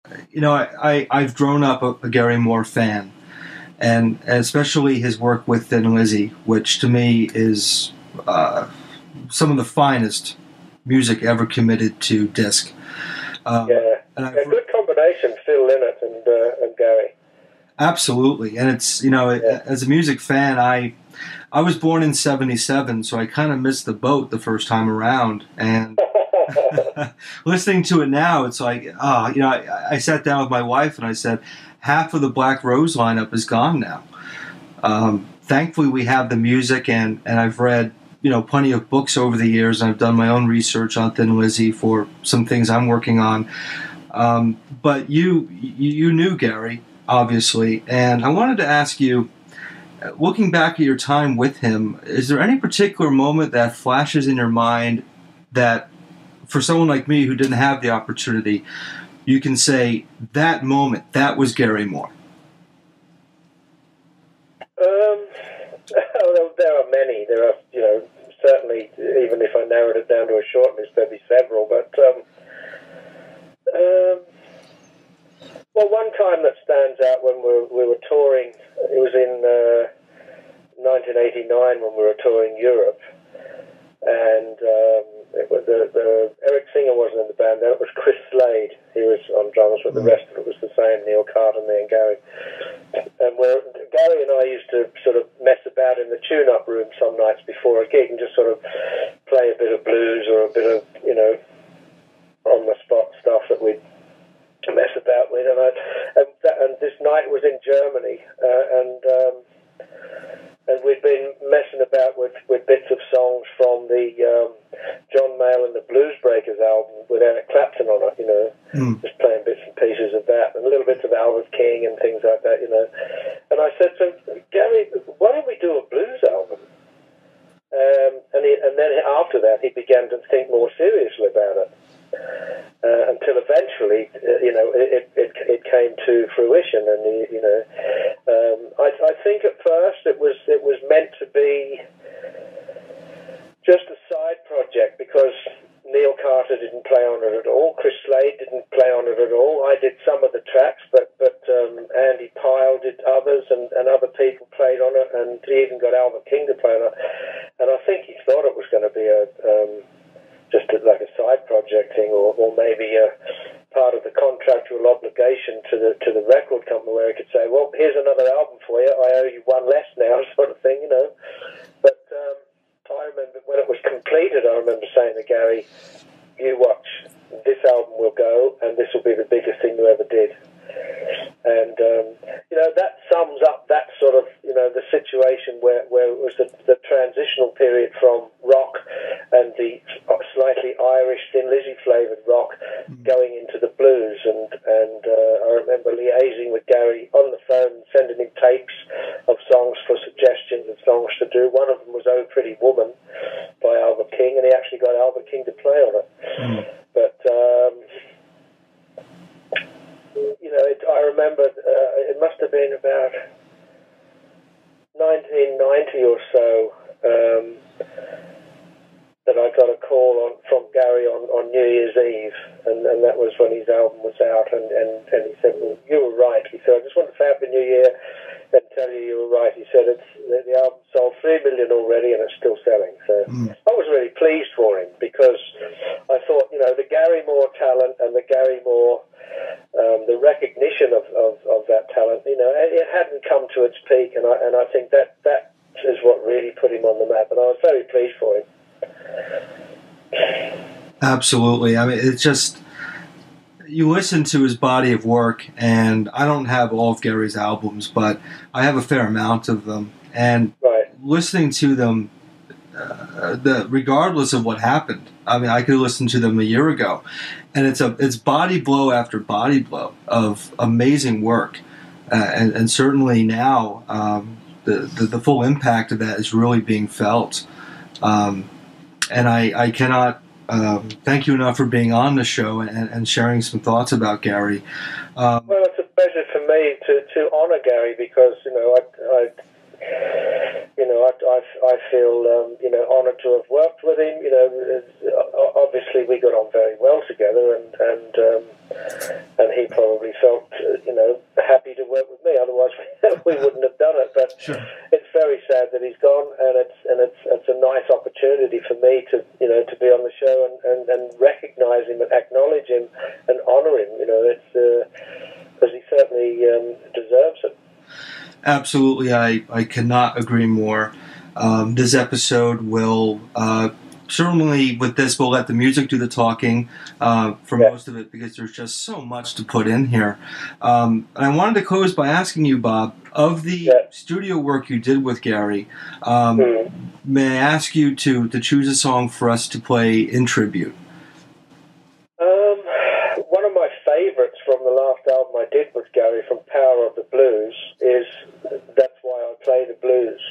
I've grown up a Gary Moore fan, and especially his work with Thin Lizzy, which to me is some of the finest music ever committed to disc. Yeah, a good combination, Phil Lynott and Gary. Absolutely, and it's as a music fan, I was born in '77, so I kind of missed the boat the first time around, and listening to it now, it's like, I sat down with my wife and I said, half of the Black Rose lineup is gone now. Thankfully, we have the music, and I've read plenty of books over the years, and I've done my own research on Thin Lizzy for some things I'm working on. But you knew Gary, obviously, and I wanted to ask you, looking back at your time with him, is there any particular moment that flashes in your mind that, for someone like me who didn't have the opportunity, you can say, that moment, that was Gary Moore? There are many. There are, certainly, even if I narrowed it down to a short list, there'd be several. But, well, one time that stands out when we were touring, it was in 1989 when we were touring Europe, and it was Eric Singer wasn't in the band then. It was Chris Slade. He was on drums, but the rest of it was the same. Neil Carter, me, and Gary. And Gary and I used to sort of mess about in the tune-up room some nights before a gig and just sort of play a bit of blues or a bit of on-the-spot stuff that we'd mess about with. And this night was in Germany, and we'd been messing about with bits of songs from the John Mayall and the Blues Breakers album with Eric Clapton on it, just playing bits and pieces of that, and little bits of Albert King and things like that, And I said to Gary, why don't we do a blues album? And then after that, he began to think more seriously about it. Until eventually, it came to fruition, and I think at first it was meant to be just a side project because Neil Carter didn't play on it at all, Chris Slade didn't play on it at all. I did some of the tracks, but Andy Pyle did others, and other people played on it, and he even got Albert King to play on it. And I think he thought it was going to be just like a side project thing, or maybe a part of the contractual obligation to the record company, where he could say, well, here's another album for you, I owe you one less now, sort of thing, But I remember when it was completed, I remember saying to Gary, you watch, this album will go, and this will be the biggest thing you ever did. And, that sums up that sort of, the situation where it was the transitional period from rock and the slightly Irish Thin Lizzy flavoured rock going into the blues. And I remember liaising with Gary on the phone, sending him tapes of songs for suggestions of songs to do. One of them was Oh Pretty Woman by Albert King, and he actually got Albert King to play on it. But I remember it must have been about 1990 or so that I got a call from Gary on New Year's Eve, and that was when his album was out, and he said, well, you were right. He said, I just want to say Happy New Year and tell you were right. He said, the album sold 3 million already and it's still selling. So I was really pleased for him, because I thought, the Gary Moore talent and the Gary Moore, the recognition of that talent, it hadn't come to its peak, and I think that is what really put him on the map, and I was very pleased for him. Absolutely. I mean, it's just, you listen to his body of work, and I don't have all of Gary's albums, but I have a fair amount of them, and listening to them, regardless of what happened, I mean, I could listen to them a year ago, and it's body blow after body blow of amazing work, and certainly now the full impact of that is really being felt, and I cannot thank you enough for being on the show and sharing some thoughts about Gary. Well, it's a pleasure for me to honour Gary, because I I feel honoured to have worked with him. Obviously we got on very well together, and he probably felt happy to work with me. Otherwise, we wouldn't have done it. But Sure. It's very sad that he's gone, and it's a nice opportunity for me to be on the show and recognise him and acknowledge him and honour him. Because he certainly deserves it. Absolutely, I cannot agree more. This episode will certainly, with this, we'll let the music do the talking for most of it, because there's just so much to put in here. And I wanted to close by asking you, Bob, of the studio work you did with Gary, may I ask you to choose a song for us to play in tribute? One of my favourites from the last album I did with Gary, from Power of the Blues, is That's Why I Play the Blues.